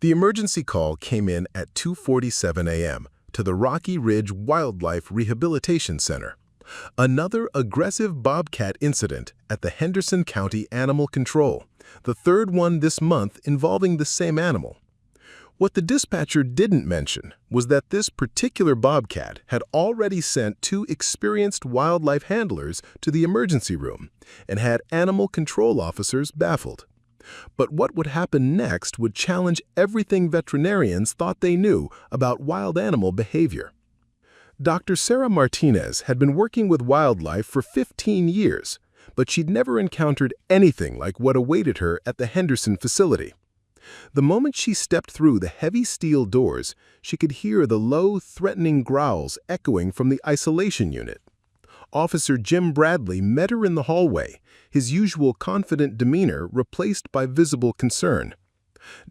The emergency call came in at 2:47 a.m. to the Rocky Ridge Wildlife Rehabilitation Center. Another aggressive bobcat incident at the Henderson County Animal Control, the third one this month involving the same animal. What the dispatcher didn't mention was that this particular bobcat had already sent two experienced wildlife handlers to the emergency room and had animal control officers baffled. But what would happen next would challenge everything veterinarians thought they knew about wild animal behavior. Dr. Sarah Martinez had been working with wildlife for 15 years, but she'd never encountered anything like what awaited her at the Henderson facility. The moment she stepped through the heavy steel doors, she could hear the low, threatening growls echoing from the isolation unit. Officer Jim Bradley met her in the hallway, his usual confident demeanor replaced by visible concern.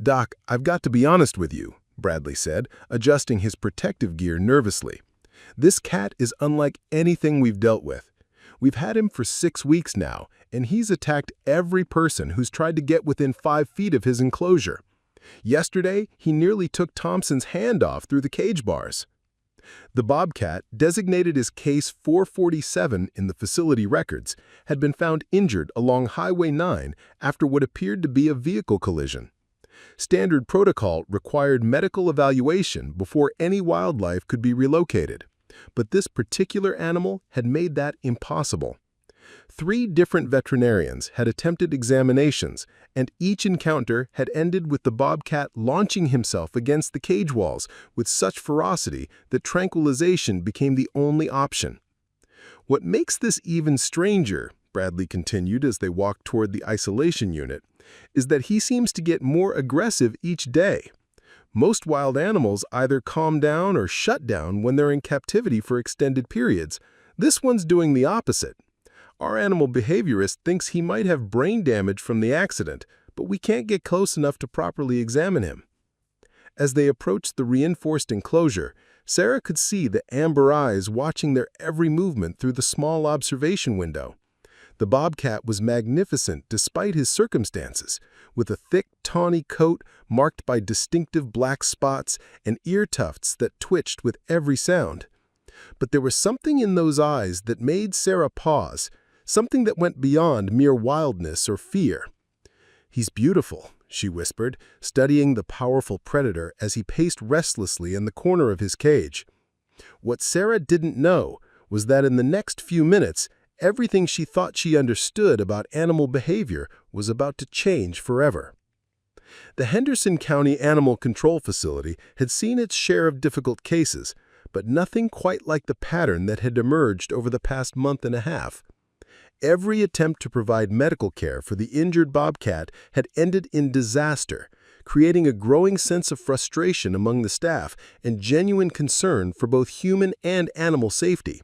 "Doc, I've got to be honest with you," Bradley said, adjusting his protective gear nervously. "This cat is unlike anything we've dealt with. We've had him for 6 weeks now, and he's attacked every person who's tried to get within 5 feet of his enclosure. Yesterday, he nearly took Thompson's hand off through the cage bars." The bobcat, designated as Case 447 in the facility records, had been found injured along Highway 9 after what appeared to be a vehicle collision. Standard protocol required medical evaluation before any wildlife could be relocated, but this particular animal had made that impossible. 3 different veterinarians had attempted examinations, and each encounter had ended with the bobcat launching himself against the cage walls with such ferocity that tranquilization became the only option. "What makes this even stranger," Bradley continued as they walked toward the isolation unit, "is that he seems to get more aggressive each day. Most wild animals either calm down or shut down when they're in captivity for extended periods. This one's doing the opposite. Our animal behaviorist thinks he might have brain damage from the accident, but we can't get close enough to properly examine him." As they approached the reinforced enclosure, Sarah could see the amber eyes watching their every movement through the small observation window. The bobcat was magnificent despite his circumstances, with a thick, tawny coat marked by distinctive black spots and ear tufts that twitched with every sound. But there was something in those eyes that made Sarah pause, something that went beyond mere wildness or fear. "He's beautiful," she whispered, studying the powerful predator as he paced restlessly in the corner of his cage. What Sarah didn't know was that in the next few minutes, everything she thought she understood about animal behavior was about to change forever. The Henderson County Animal Control Facility had seen its share of difficult cases, but nothing quite like the pattern that had emerged over the past month and a half. Every attempt to provide medical care for the injured bobcat had ended in disaster, creating a growing sense of frustration among the staff and genuine concern for both human and animal safety.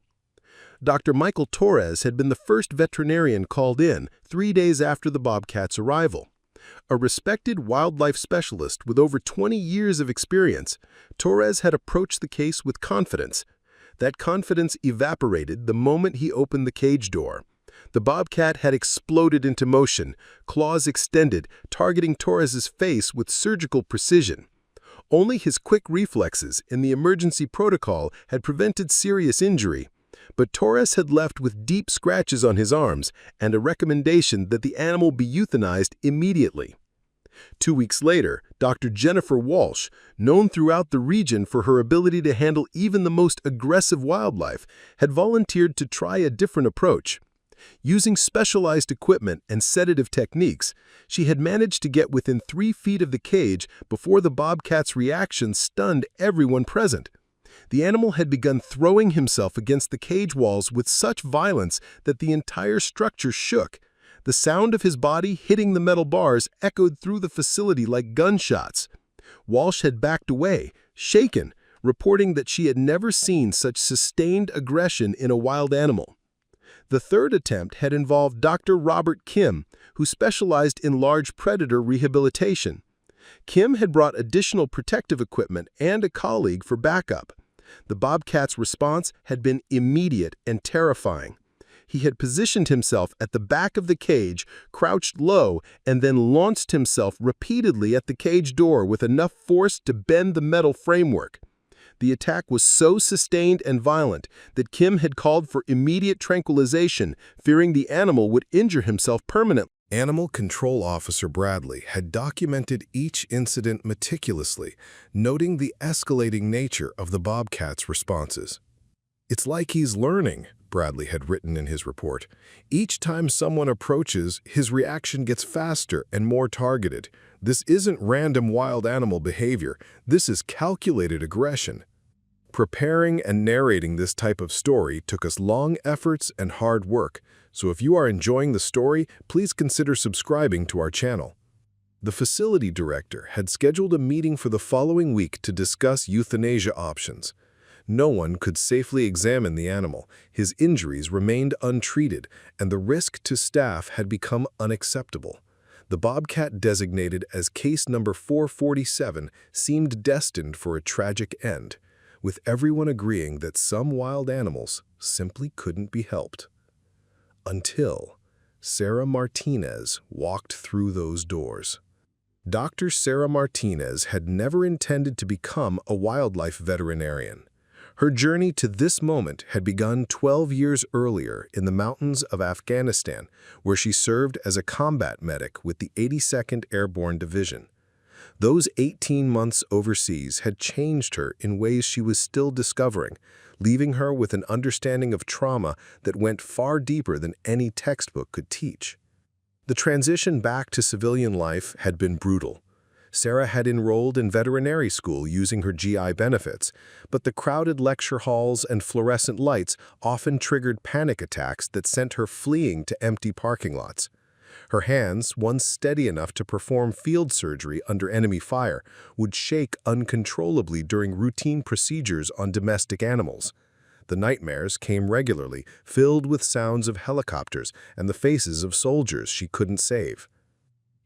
Dr. Michael Torres had been the first veterinarian called in 3 days after the bobcat's arrival. A respected wildlife specialist with over 20 years of experience, Torres had approached the case with confidence. That confidence evaporated the moment he opened the cage door. The bobcat had exploded into motion, claws extended, targeting Torres's face with surgical precision. Only his quick reflexes in the emergency protocol had prevented serious injury, but Torres had left with deep scratches on his arms and a recommendation that the animal be euthanized immediately. 2 weeks later, Dr. Jennifer Walsh, known throughout the region for her ability to handle even the most aggressive wildlife, had volunteered to try a different approach. Using specialized equipment and sedative techniques, she had managed to get within 3 feet of the cage before the bobcat's reaction stunned everyone present. The animal had begun throwing himself against the cage walls with such violence that the entire structure shook. The sound of his body hitting the metal bars echoed through the facility like gunshots. Walsh had backed away, shaken, reporting that she had never seen such sustained aggression in a wild animal. The third attempt had involved Dr. Robert Kim, who specialized in large predator rehabilitation. Kim had brought additional protective equipment and a colleague for backup. The bobcat's response had been immediate and terrifying. He had positioned himself at the back of the cage, crouched low, and then launched himself repeatedly at the cage door with enough force to bend the metal framework. The attack was so sustained and violent that Kim had called for immediate tranquilization, fearing the animal would injure himself permanently. Animal Control Officer Bradley had documented each incident meticulously, noting the escalating nature of the Bobcat's responses. "It's like he's learning," Bradley had written in his report. "Each time someone approaches, his reaction gets faster and more targeted. This isn't random wild animal behavior. This is calculated aggression." Preparing and narrating this type of story took us long efforts and hard work, so if you are enjoying the story, please consider subscribing to our channel. The facility director had scheduled a meeting for the following week to discuss euthanasia options. No one could safely examine the animal. His injuries remained untreated, and the risk to staff had become unacceptable. The Bobcat designated as case number 447 seemed destined for a tragic end, with everyone agreeing that some wild animals simply couldn't be helped. Until Sarah Martinez walked through those doors. Dr. Sarah Martinez had never intended to become a wildlife veterinarian. Her journey to this moment had begun 12 years earlier in the mountains of Afghanistan, where she served as a combat medic with the 82nd Airborne Division. Those 18 months overseas had changed her in ways she was still discovering, leaving her with an understanding of trauma that went far deeper than any textbook could teach. The transition back to civilian life had been brutal. Sarah had enrolled in veterinary school using her GI benefits, but the crowded lecture halls and fluorescent lights often triggered panic attacks that sent her fleeing to empty parking lots. Her hands, once steady enough to perform field surgery under enemy fire, would shake uncontrollably during routine procedures on domestic animals. The nightmares came regularly, filled with sounds of helicopters and the faces of soldiers she couldn't save.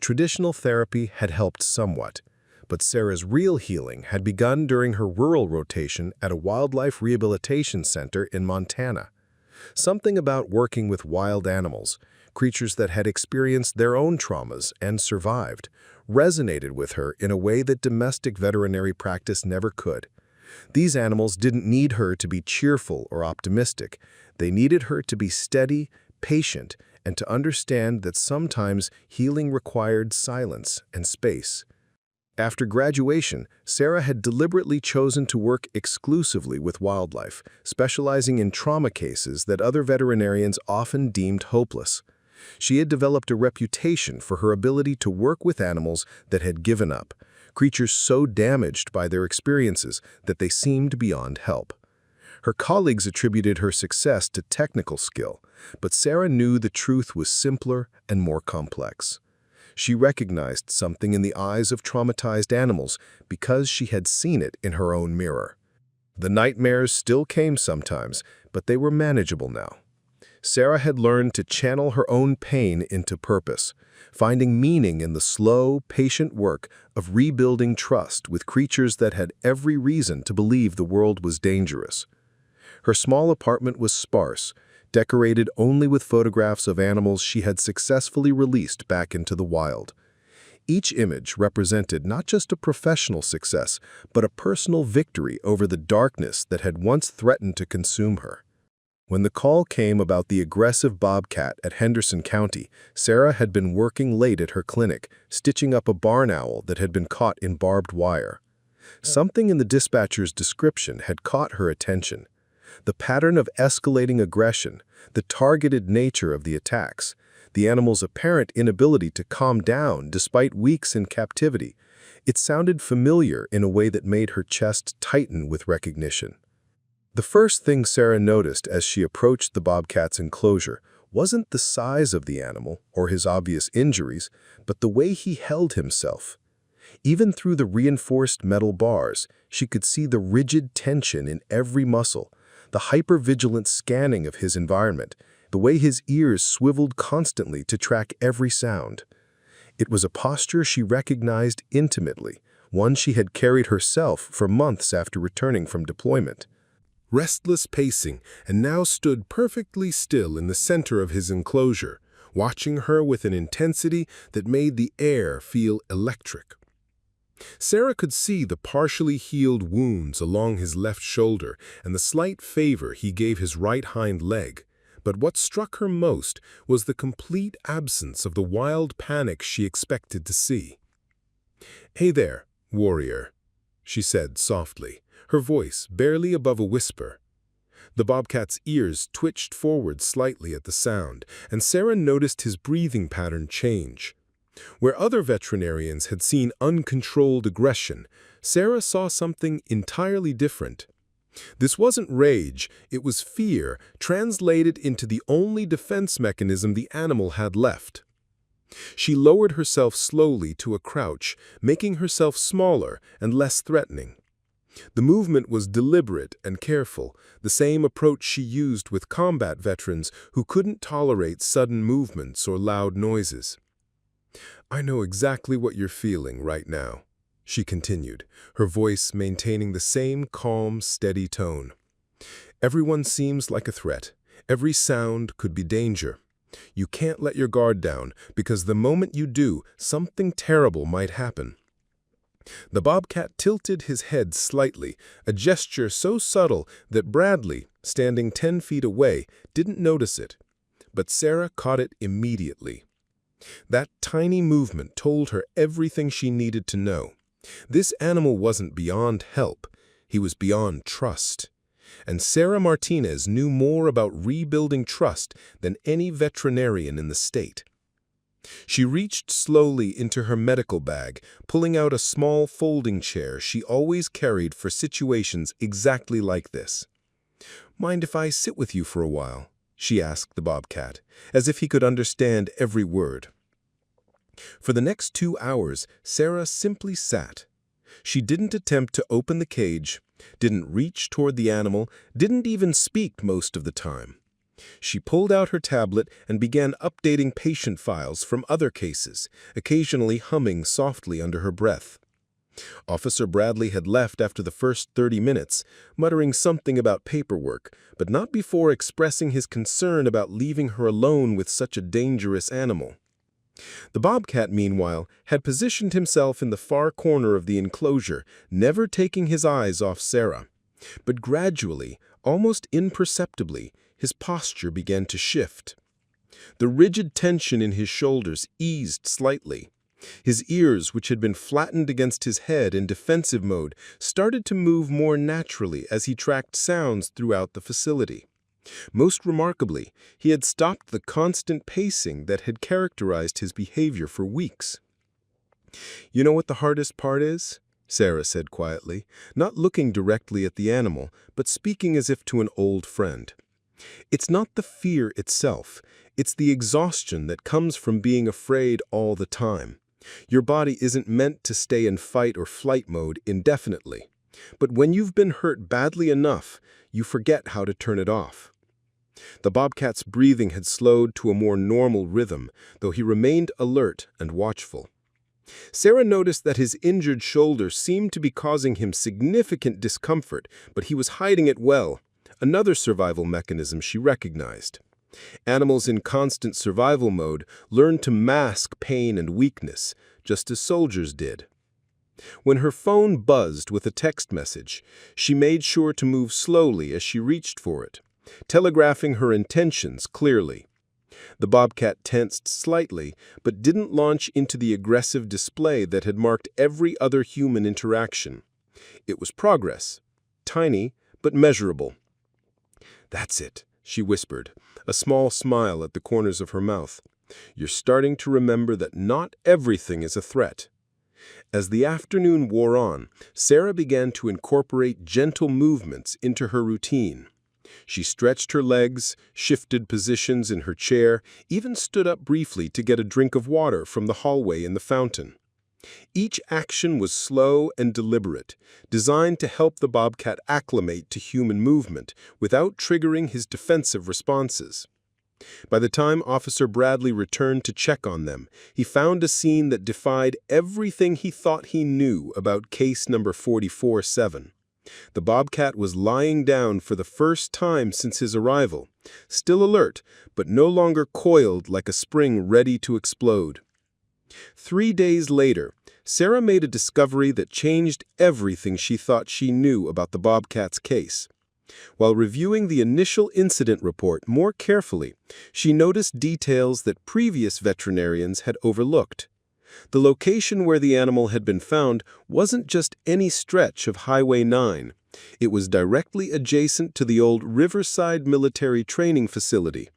Traditional therapy had helped somewhat, but Sarah's real healing had begun during her rural rotation at a wildlife rehabilitation center in Montana. Something about working with wild animals, creatures that had experienced their own traumas and survived, resonated with her in a way that domestic veterinary practice never could. These animals didn't need her to be cheerful or optimistic. They needed her to be steady, patient, and to understand that sometimes healing required silence and space. After graduation, Sarah had deliberately chosen to work exclusively with wildlife, specializing in trauma cases that other veterinarians often deemed hopeless. She had developed a reputation for her ability to work with animals that had given up, creatures so damaged by their experiences that they seemed beyond help. Her colleagues attributed her success to technical skill, but Sarah knew the truth was simpler and more complex. She recognized something in the eyes of traumatized animals because she had seen it in her own mirror. The nightmares still came sometimes, but they were manageable now. Sarah had learned to channel her own pain into purpose, finding meaning in the slow, patient work of rebuilding trust with creatures that had every reason to believe the world was dangerous. Her small apartment was sparse, decorated only with photographs of animals she had successfully released back into the wild. Each image represented not just a professional success, but a personal victory over the darkness that had once threatened to consume her. When the call came about the aggressive bobcat at Henderson County, Sarah had been working late at her clinic, stitching up a barn owl that had been caught in barbed wire. Something in the dispatcher's description had caught her attention. The pattern of escalating aggression, the targeted nature of the attacks, the animal's apparent inability to calm down despite weeks in captivity. It sounded familiar in a way that made her chest tighten with recognition. The first thing Sarah noticed as she approached the bobcat's enclosure wasn't the size of the animal or his obvious injuries, but the way he held himself. Even through the reinforced metal bars, she could see the rigid tension in every muscle, the hyper-vigilant scanning of his environment, the way his ears swiveled constantly to track every sound. It was a posture she recognized intimately, one she had carried herself for months after returning from deployment. restless pacing, and now stood perfectly still in the center of his enclosure, watching her with an intensity that made the air feel electric. Sarah could see the partially healed wounds along his left shoulder and the slight favor he gave his right hind leg, but what struck her most was the complete absence of the wild panic she expected to see. "Hey there, warrior," she said softly, her voice barely above a whisper. The bobcat's ears twitched forward slightly at the sound, and Sarah noticed his breathing pattern change. Where other veterinarians had seen uncontrolled aggression, Sarah saw something entirely different. This wasn't rage, it was fear, translated into the only defense mechanism the animal had left. She lowered herself slowly to a crouch, making herself smaller and less threatening. The movement was deliberate and careful, the same approach she used with combat veterans who couldn't tolerate sudden movements or loud noises. "I know exactly what you're feeling right now," she continued, her voice maintaining the same calm, steady tone. "Everyone seems like a threat. Every sound could be danger. You can't let your guard down, because the moment you do, something terrible might happen." The bobcat tilted his head slightly, a gesture so subtle that Bradley, standing 10 feet away, didn't notice it. But Sarah caught it immediately. That tiny movement told her everything she needed to know. This animal wasn't beyond help, he was beyond trust. And Sarah Martinez knew more about rebuilding trust than any veterinarian in the state. She reached slowly into her medical bag, pulling out a small folding chair she always carried for situations exactly like this. "Mind if I sit with you for a while?" she asked the bobcat, as if he could understand every word. For the next 2 hours, Sarah simply sat. She didn't attempt to open the cage, didn't reach toward the animal, didn't even speak most of the time. She pulled out her tablet and began updating patient files from other cases, occasionally humming softly under her breath. Officer Bradley had left after the first 30 minutes, muttering something about paperwork, but not before expressing his concern about leaving her alone with such a dangerous animal. The bobcat, meanwhile, had positioned himself in the far corner of the enclosure, never taking his eyes off Sarah. But gradually, almost imperceptibly, his posture began to shift. The rigid tension in his shoulders eased slightly. His ears, which had been flattened against his head in defensive mode, started to move more naturally as he tracked sounds throughout the facility. Most remarkably, he had stopped the constant pacing that had characterized his behavior for weeks. "You know what the hardest part is?" Sarah said quietly, not looking directly at the animal, but speaking as if to an old friend. "It's not the fear itself, it's the exhaustion that comes from being afraid all the time. Your body isn't meant to stay in fight or flight mode indefinitely. But when you've been hurt badly enough, you forget how to turn it off." The bobcat's breathing had slowed to a more normal rhythm, though he remained alert and watchful. Sarah noticed that his injured shoulder seemed to be causing him significant discomfort, but he was hiding it well, another survival mechanism she recognized. Animals in constant survival mode learn to mask pain and weakness, just as soldiers did. When her phone buzzed with a text message, she made sure to move slowly as she reached for it, telegraphing her intentions clearly. The bobcat tensed slightly, but didn't launch into the aggressive display that had marked every other human interaction. It was progress, tiny but measurable. "That's it," she whispered, a small smile at the corners of her mouth. "You're starting to remember that not everything is a threat." As the afternoon wore on, Sarah began to incorporate gentle movements into her routine. She stretched her legs, shifted positions in her chair, even stood up briefly to get a drink of water from the hallway in the fountain. Each action was slow and deliberate, designed to help the bobcat acclimate to human movement without triggering his defensive responses. By the time Officer Bradley returned to check on them, he found a scene that defied everything he thought he knew about case number 44-7. The bobcat was lying down for the first time since his arrival, still alert, but no longer coiled like a spring ready to explode. 3 days later, Sarah made a discovery that changed everything she thought she knew about the bobcat's case. While reviewing the initial incident report more carefully, she noticed details that previous veterinarians had overlooked. The location where the animal had been found wasn't just any stretch of Highway 9. It was directly adjacent to the old Riverside Military Training Facility,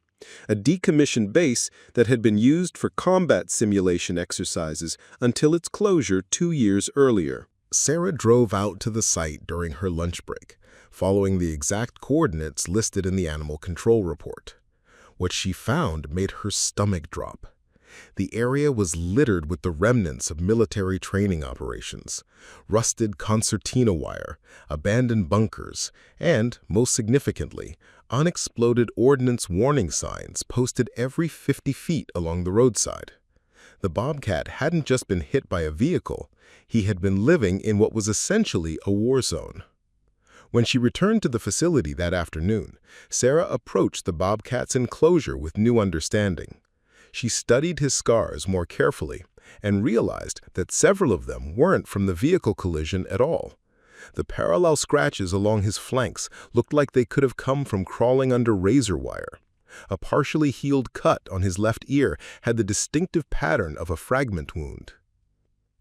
a decommissioned base that had been used for combat simulation exercises until its closure 2 years earlier. Sarah drove out to the site during her lunch break, following the exact coordinates listed in the animal control report. What she found made her stomach drop. The area was littered with the remnants of military training operations, rusted concertina wire, abandoned bunkers, and, most significantly, unexploded ordnance warning signs posted every 50 feet along the roadside. The bobcat hadn't just been hit by a vehicle, he had been living in what was essentially a war zone. When she returned to the facility that afternoon, Sarah approached the bobcat's enclosure with new understanding. She studied his scars more carefully and realized that several of them weren't from the vehicle collision at all. The parallel scratches along his flanks looked like they could have come from crawling under razor wire. A partially healed cut on his left ear had the distinctive pattern of a fragment wound.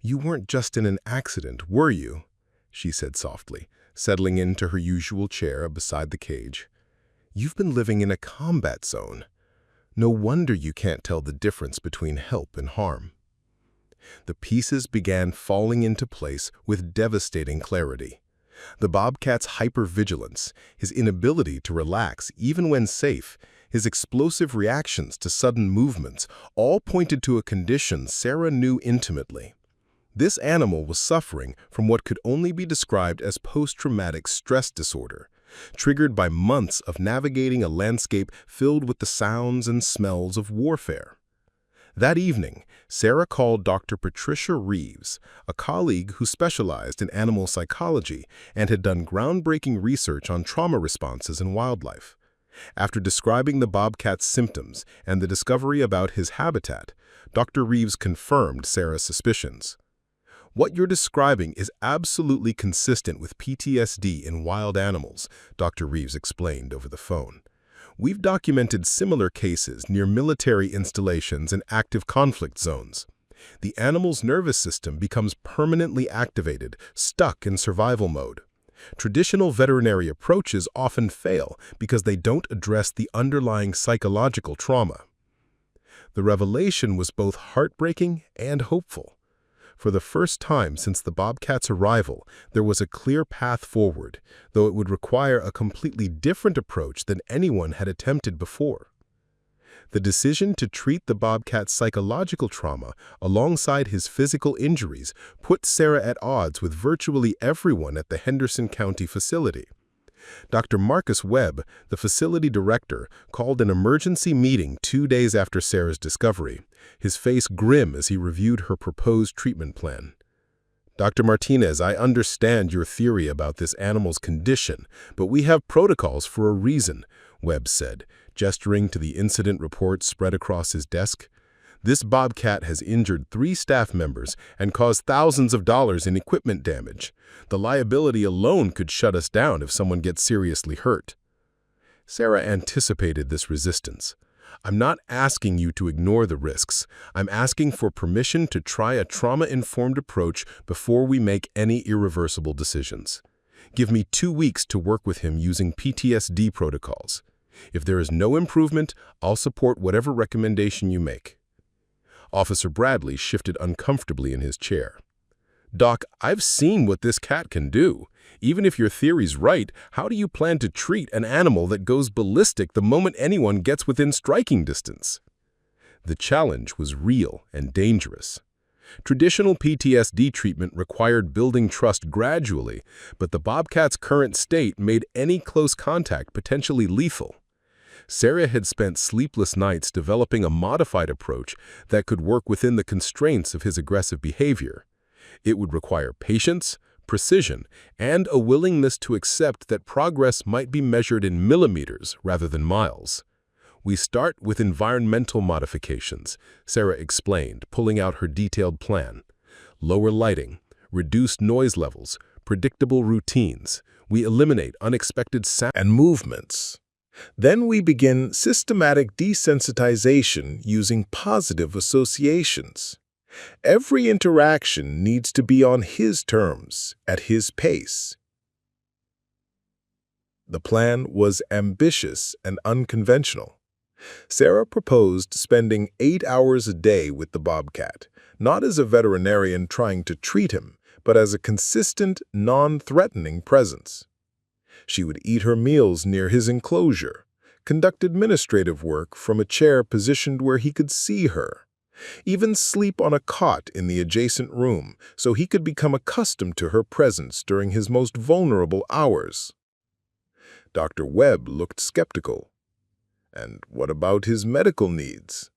"You weren't just in an accident, were you?" she said softly, settling into her usual chair beside the cage. "You've been living in a combat zone. No wonder you can't tell the difference between help and harm." The pieces began falling into place with devastating clarity. The bobcat's hypervigilance, his inability to relax even when safe, his explosive reactions to sudden movements, all pointed to a condition Sarah knew intimately. This animal was suffering from what could only be described as post-traumatic stress disorder, triggered by months of navigating a landscape filled with the sounds and smells of warfare. That evening, Sarah called Dr. Patricia Reeves, a colleague who specialized in animal psychology and had done groundbreaking research on trauma responses in wildlife. After describing the bobcat's symptoms and the discovery about his habitat, Dr. Reeves confirmed Sarah's suspicions. "What you're describing is absolutely consistent with PTSD in wild animals," Dr. Reeves explained over the phone. "We've documented similar cases near military installations and active conflict zones. The animal's nervous system becomes permanently activated, stuck in survival mode. Traditional veterinary approaches often fail because they don't address the underlying psychological trauma." The revelation was both heartbreaking and hopeful. For the first time since the bobcat's arrival, there was a clear path forward, though it would require a completely different approach than anyone had attempted before. The decision to treat the bobcat's psychological trauma alongside his physical injuries put Sarah at odds with virtually everyone at the Henderson County facility. Dr. Marcus Webb, the facility director, called an emergency meeting 2 days after Sarah's discovery, his face grim as he reviewed her proposed treatment plan. "Dr. Martinez, I understand your theory about this animal's condition, but we have protocols for a reason," Webb said, gesturing to the incident report spread across his desk. "This bobcat has injured 3 staff members and caused thousands of dollars in equipment damage. The liability alone could shut us down if someone gets seriously hurt." Sarah anticipated this resistance. "I'm not asking you to ignore the risks. I'm asking for permission to try a trauma-informed approach before we make any irreversible decisions. Give me 2 weeks to work with him using PTSD protocols. If there is no improvement, I'll support whatever recommendation you make." Officer Bradley shifted uncomfortably in his chair. "Doc, I've seen what this cat can do. Even if your theory's right, how do you plan to treat an animal that goes ballistic the moment anyone gets within striking distance?" The challenge was real and dangerous. Traditional PTSD treatment required building trust gradually, but the bobcat's current state made any close contact potentially lethal. Sarah had spent sleepless nights developing a modified approach that could work within the constraints of his aggressive behavior. It would require patience, precision, and a willingness to accept that progress might be measured in millimeters rather than miles. "We start with environmental modifications," Sarah explained, pulling out her detailed plan. "Lower lighting, reduced noise levels, predictable routines. We eliminate unexpected sound and movements. Then we begin systematic desensitization using positive associations. Every interaction needs to be on his terms, at his pace." The plan was ambitious and unconventional. Sarah proposed spending 8 hours a day with the bobcat, not as a veterinarian trying to treat him, but as a consistent, non-threatening presence. She would eat her meals near his enclosure, conduct administrative work from a chair positioned where he could see her, even sleep on a cot in the adjacent room so he could become accustomed to her presence during his most vulnerable hours. Dr. Webb looked skeptical. "And what about his medical needs?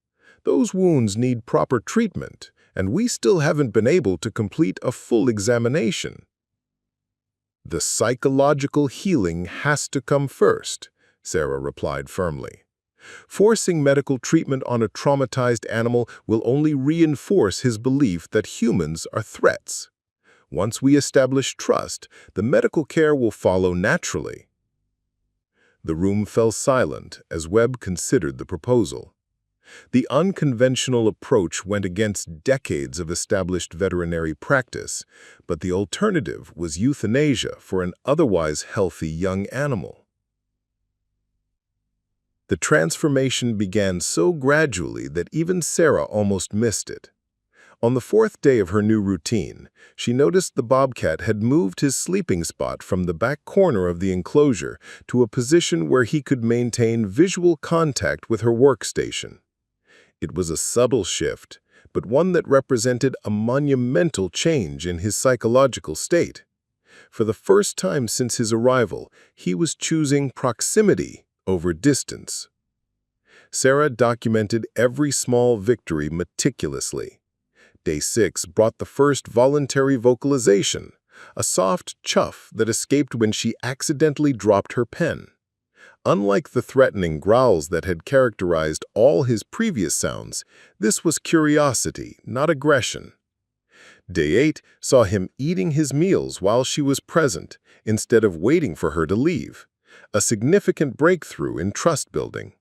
Those wounds need proper treatment, and we still haven't been able to complete a full examination." "The psychological healing has to come first," Sarah replied firmly. "Forcing medical treatment on a traumatized animal will only reinforce his belief that humans are threats. Once we establish trust, the medical care will follow naturally." The room fell silent as Webb considered the proposal. The unconventional approach went against decades of established veterinary practice, but the alternative was euthanasia for an otherwise healthy young animal. The transformation began so gradually that even Sarah almost missed it. On the 4th day of her new routine, she noticed the bobcat had moved his sleeping spot from the back corner of the enclosure to a position where he could maintain visual contact with her workstation. It was a subtle shift, but one that represented a monumental change in his psychological state. For the first time since his arrival, he was choosing proximity over distance. Sarah documented every small victory meticulously. Day 6 brought the first voluntary vocalization, a soft chuff that escaped when she accidentally dropped her pen. Unlike the threatening growls that had characterized all his previous sounds, this was curiosity, not aggression. Day 8 saw him eating his meals while she was present, instead of waiting for her to leave, a significant breakthrough in trust building.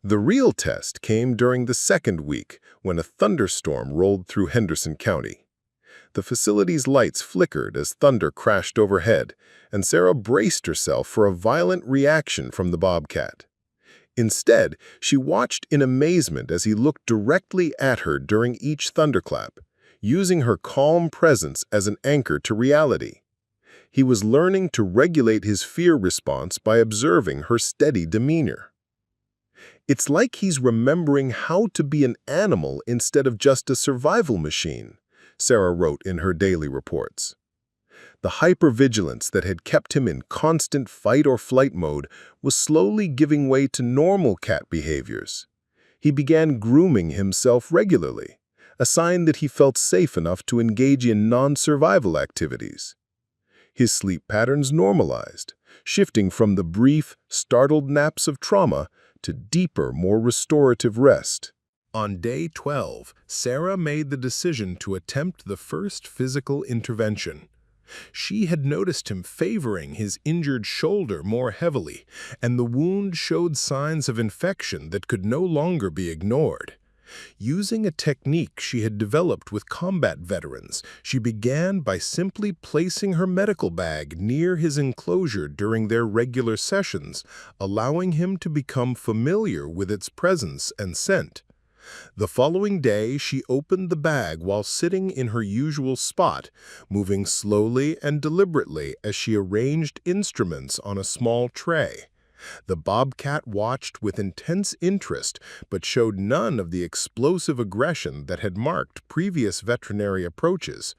The real test came during the 2nd week, when a thunderstorm rolled through Henderson County. The facility's lights flickered as thunder crashed overhead, and Sarah braced herself for a violent reaction from the bobcat. Instead, she watched in amazement as he looked directly at her during each thunderclap, using her calm presence as an anchor to reality. He was learning to regulate his fear response by observing her steady demeanor. "It's like he's remembering how to be an animal instead of just a survival machine," Sarah wrote in her daily reports. The hypervigilance that had kept him in constant fight-or-flight mode was slowly giving way to normal cat behaviors. He began grooming himself regularly, a sign that he felt safe enough to engage in non-survival activities. His sleep patterns normalized, shifting from the brief, startled naps of trauma to deeper, more restorative rest. On day 12, Sarah made the decision to attempt the first physical intervention. She had noticed him favoring his injured shoulder more heavily, and the wound showed signs of infection that could no longer be ignored. Using a technique she had developed with combat veterans, she began by simply placing her medical bag near his enclosure during their regular sessions, allowing him to become familiar with its presence and scent. The following day, she opened the bag while sitting in her usual spot, moving slowly and deliberately as she arranged instruments on a small tray. The bobcat watched with intense interest, but showed none of the explosive aggression that had marked previous veterinary approaches.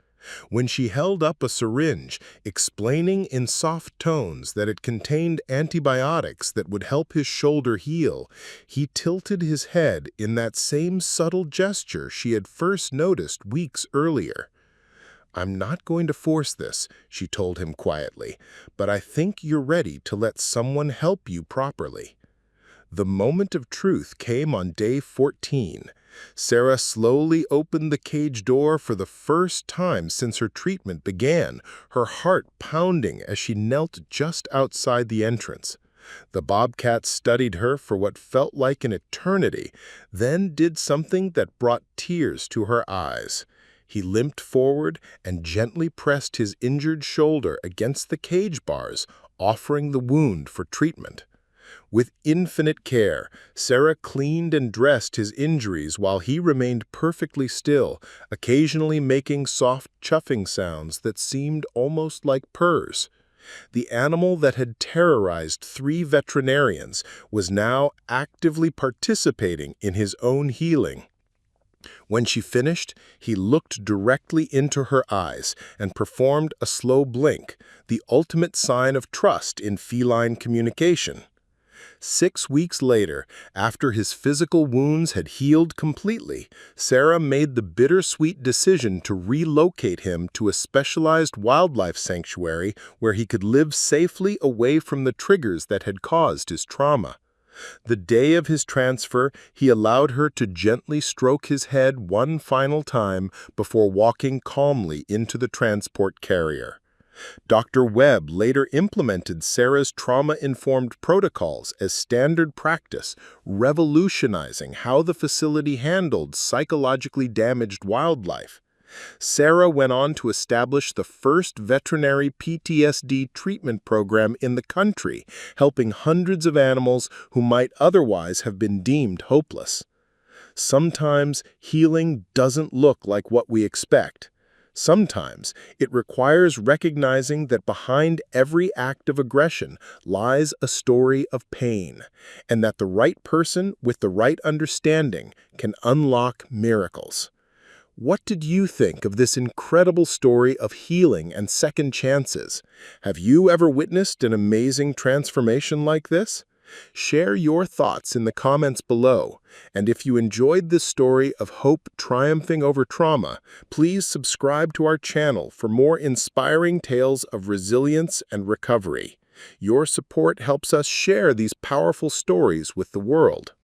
When she held up a syringe, explaining in soft tones that it contained antibiotics that would help his shoulder heal, he tilted his head in that same subtle gesture she had first noticed weeks earlier. "I'm not going to force this," she told him quietly, "but I think you're ready to let someone help you properly." The moment of truth came on day 14. Sarah slowly opened the cage door for the first time since her treatment began, her heart pounding as she knelt just outside the entrance. The bobcat studied her for what felt like an eternity, then did something that brought tears to her eyes. He limped forward and gently pressed his injured shoulder against the cage bars, offering the wound for treatment. With infinite care, Sarah cleaned and dressed his injuries while he remained perfectly still, occasionally making soft chuffing sounds that seemed almost like purrs. The animal that had terrorized 3 veterinarians was now actively participating in his own healing. When she finished, he looked directly into her eyes and performed a slow blink, the ultimate sign of trust in feline communication. 6 weeks later, after his physical wounds had healed completely, Sarah made the bittersweet decision to relocate him to a specialized wildlife sanctuary where he could live safely away from the triggers that had caused his trauma. The day of his transfer, he allowed her to gently stroke his head one final time before walking calmly into the transport carrier. Dr. Webb later implemented Sarah's trauma-informed protocols as standard practice, revolutionizing how the facility handled psychologically damaged wildlife. Sarah went on to establish the first veterinary PTSD treatment program in the country, helping hundreds of animals who might otherwise have been deemed hopeless. Sometimes healing doesn't look like what we expect. Sometimes it requires recognizing that behind every act of aggression lies a story of pain, and that the right person with the right understanding can unlock miracles. What did you think of this incredible story of healing and second chances? Have you ever witnessed an amazing transformation like this? Share your thoughts in the comments below, and if you enjoyed this story of hope triumphing over trauma, please subscribe to our channel for more inspiring tales of resilience and recovery. Your support helps us share these powerful stories with the world.